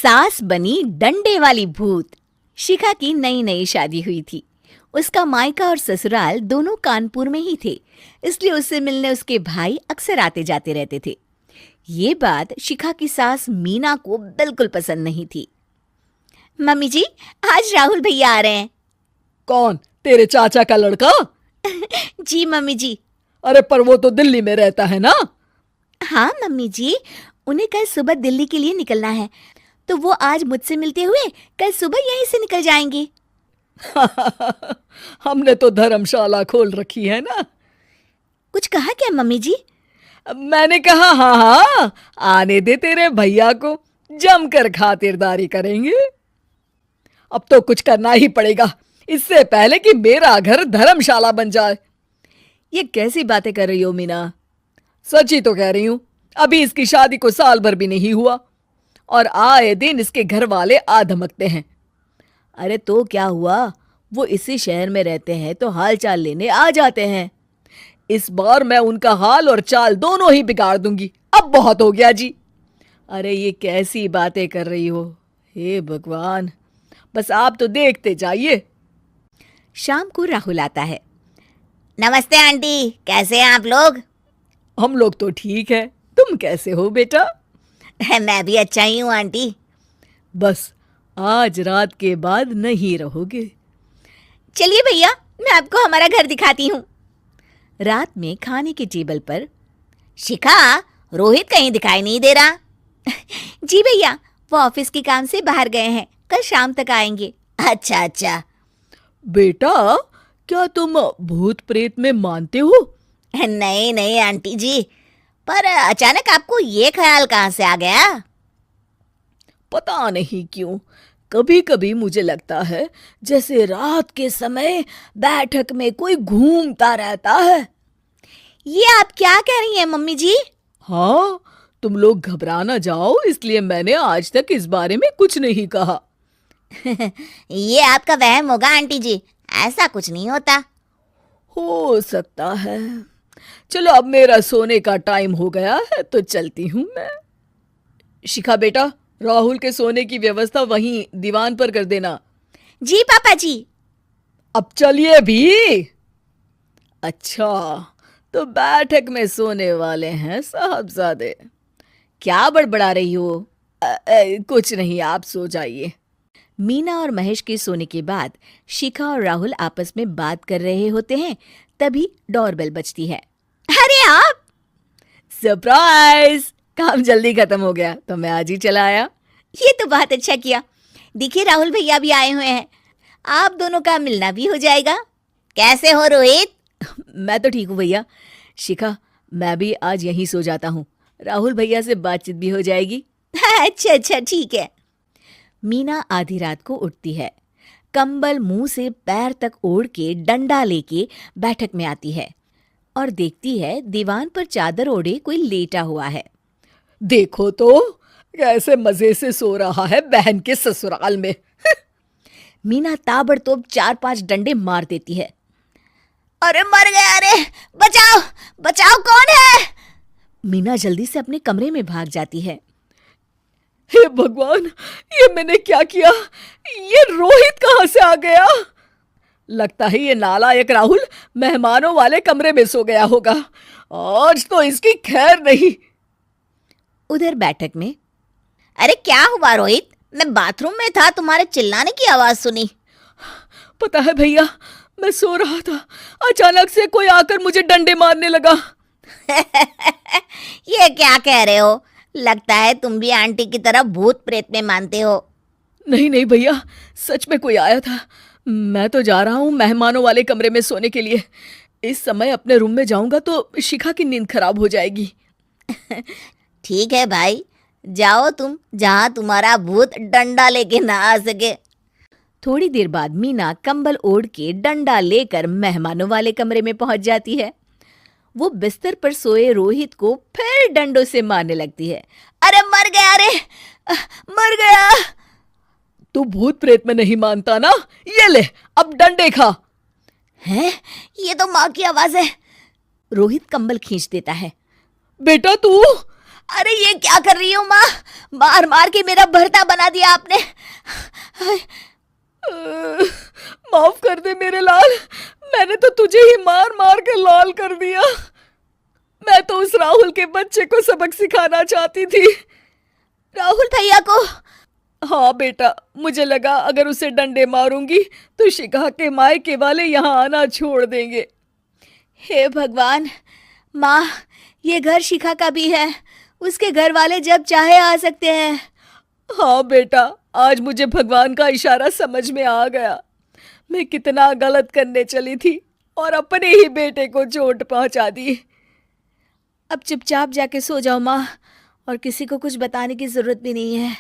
सास बनी डंडे वाली भूत। शिखा की नई नई शादी हुई थी। उसका मायका और ससुराल दोनों कानपुर में ही थे, इसलिए उससे मिलने उसके भाई अक्सर आते जाते रहते थे। ये बात शिखा की सास मीना को बिल्कुल पसंद नहीं थी। मम्मी जी, आज राहुल भैया आ रहे हैं। कौन, तेरे चाचा का लड़का? जी मम्मी जी। अरे पर वो तो दिल्ली में रहता है ना। हाँ मम्मी जी, उन्हें कल सुबह दिल्ली के लिए निकलना है, तो वो आज मुझसे मिलते हुए कल सुबह यहीं से निकल जाएंगे। हमने तो धर्मशाला खोल रखी है ना। कुछ कहा क्या मम्मी जी? मैंने कहा हाँ हाँ, आने दे तेरे भैया को, जमकर खातिरदारी करेंगे। अब तो कुछ करना ही पड़ेगा, इससे पहले कि मेरा घर धर्मशाला बन जाए। ये कैसी बातें कर रही हो मीना? सच ही तो कह रही हूं। अभी इसकी शादी को साल भर भी नहीं हुआ और आए दिन इसके घर वाले आ धमकते हैं। अरे तो क्या हुआ, वो इसी शहर में रहते हैं तो हाल चाल लेने आ जाते हैं। इस बार मैं उनका हाल और चाल दोनों ही बिगाड़ दूंगी। अब बहुत हो गया जी। अरे ये कैसी बातें कर रही हो, हे भगवान। बस आप तो देखते जाइए। शाम को राहुल आता है। नमस्ते आंटी, कैसे हैं आप लोग? हम लोग तो ठीक है, तुम कैसे हो बेटा? मैं भी अच्छा ही हूँ आंटी। बस आज रात के बाद नहीं रहोगे। चलिए भैया, मैं आपको हमारा घर दिखाती हूँ। रात में खाने के टेबल पर शिखा, रोहित कहीं दिखाई नहीं दे रहा। जी भैया, वो ऑफिस के काम से बाहर गए हैं, कल शाम तक आएंगे। अच्छा अच्छा। बेटा, क्या तुम भूत प्रेत में मानते हो? नहीं नहीं आंटी जी, पर अचानक आपको ये ख्याल कहाँ से आ गया? पता नहीं क्यों, कभी कभी मुझे लगता है जैसे रात के समय बैठक में कोई घूमता रहता है। ये आप क्या कह रही हैं मम्मी जी? हाँ, तुम लोग घबरा ना जाओ, इसलिए मैंने आज तक इस बारे में कुछ नहीं कहा। ये आपका वहम होगा आंटी जी, ऐसा कुछ नहीं होता। हो सकता है। चलो अब मेरा सोने का टाइम हो गया है तो चलती हूँ मैं। शिखा बेटा, राहुल के सोने की व्यवस्था वहीं दीवान पर कर देना। जी पापा जी। अब चलिए भी। अच्छा, तो बैठक में सोने वाले हैं साहबजादे। क्या बड़बड़ा रही हो? कुछ नहीं, आप सो जाइए। मीना और महेश के सोने के बाद शिखा और राहुल आपस में बात कर रहे होते हैं, तभी डोरबेल बजती है। अरे आप! सरप्राइज! काम जल्दी खत्म हो गया तो मैं आज ही चला आया। ये तो बहुत अच्छा किया। देखिए राहुल भैया भी आए हुए हैं, आप दोनों का मिलना भी हो जाएगा। कैसे हो रोहित? मैं तो ठीक हूँ भैया। शिखा, मैं भी आज यहीं सो जाता हूँ, राहुल भैया से बातचीत भी हो जाएगी। अच्छा अच्छा ठीक है। मीना आधी रात को उठती है, कंबल मुंह से पैर तक ओढ़ के डंडा लेके बैठक में आती है और देखती है दीवान पर चादर ओढ़े कोई लेटा हुआ है। देखो तो कैसे मजे से सो रहा है बहन के ससुराल में। मीना ताबड़तोड़ 4-5 डंडे मार देती है। अरे मर गया, अरे बचाओ बचाओ, कौन है? मीना जल्दी से अपने कमरे में भाग जाती है। हे भगवान, ये मैंने क्या किया? ये रोहित कहाँ से आ गया? लगता है ये नालायक राहुल मेहमानों वाले कमरे में सो गया होगा। आज तो इसकी खैर नहीं। उधर बैठक में, अरे क्या हुआ रोहित? मैं बाथरूम में था, तुम्हारे चिल्लाने की आवाज सुनी। पता है भैया, मैं सो रहा था, अचानक से कोई आकर मुझे डंडे मारने लगा। ये क्या कह रहे हो? लगता है तुम भी आंटी की तरह भूत प्रेत में मानते हो। नहीं नहीं भैया, सच में कोई आया था। मैं तो जा रहा हूँ मेहमानों वाले कमरे में सोने के लिए। इस समय अपने रूम में जाऊंगा तो शिखा की नींद खराब हो जाएगी। ठीक है भाई, जाओ तुम, जहां तुम्हारा भूत डंडा लेके ना आ सके। थोड़ी देर बाद मीना कंबल ओढ़ के डंडा लेकर मेहमानों वाले कमरे में पहुंच जाती है। वो बिस्तर पर सोए रोहित को फिर डंडों से मारने लगती है। अरे मर गया, अरे मर गया। तू भूत प्रेत में नहीं मानता ना? ये ले, अब डंडे खा। हैं? ये तो माँ की आवाज है। रोहित कंबल खींच देता है। बेटा तू, अरे ये क्या कर रही हो माँ? मार मार के मेरा भरता बना दिया आपने। माफ कर दे मेरे लाल, मैंने तो तुझे ही मार मार के लाल कर दिया। मैं तो उस राहुल के बच्चे को सबक सिखाना चाहती थी। राहुल भैया को? हाँ बेटा, मुझे लगा अगर उसे डंडे मारूंगी तो शिखा के मायके वाले यहाँ आना छोड़ देंगे। हे भगवान, माँ ये घर शिखा का भी है, उसके घर वाले जब चाहे आ सकते हैं। हाँ बेटा, आज मुझे भगवान का इशारा समझ में आ गया। मैं कितना गलत करने चली थी और अपने ही बेटे को चोट पहुंचा दी। अब चुपचाप जाके सो जाओ माँ, और किसी को कुछ बताने की जरूरत भी नहीं है।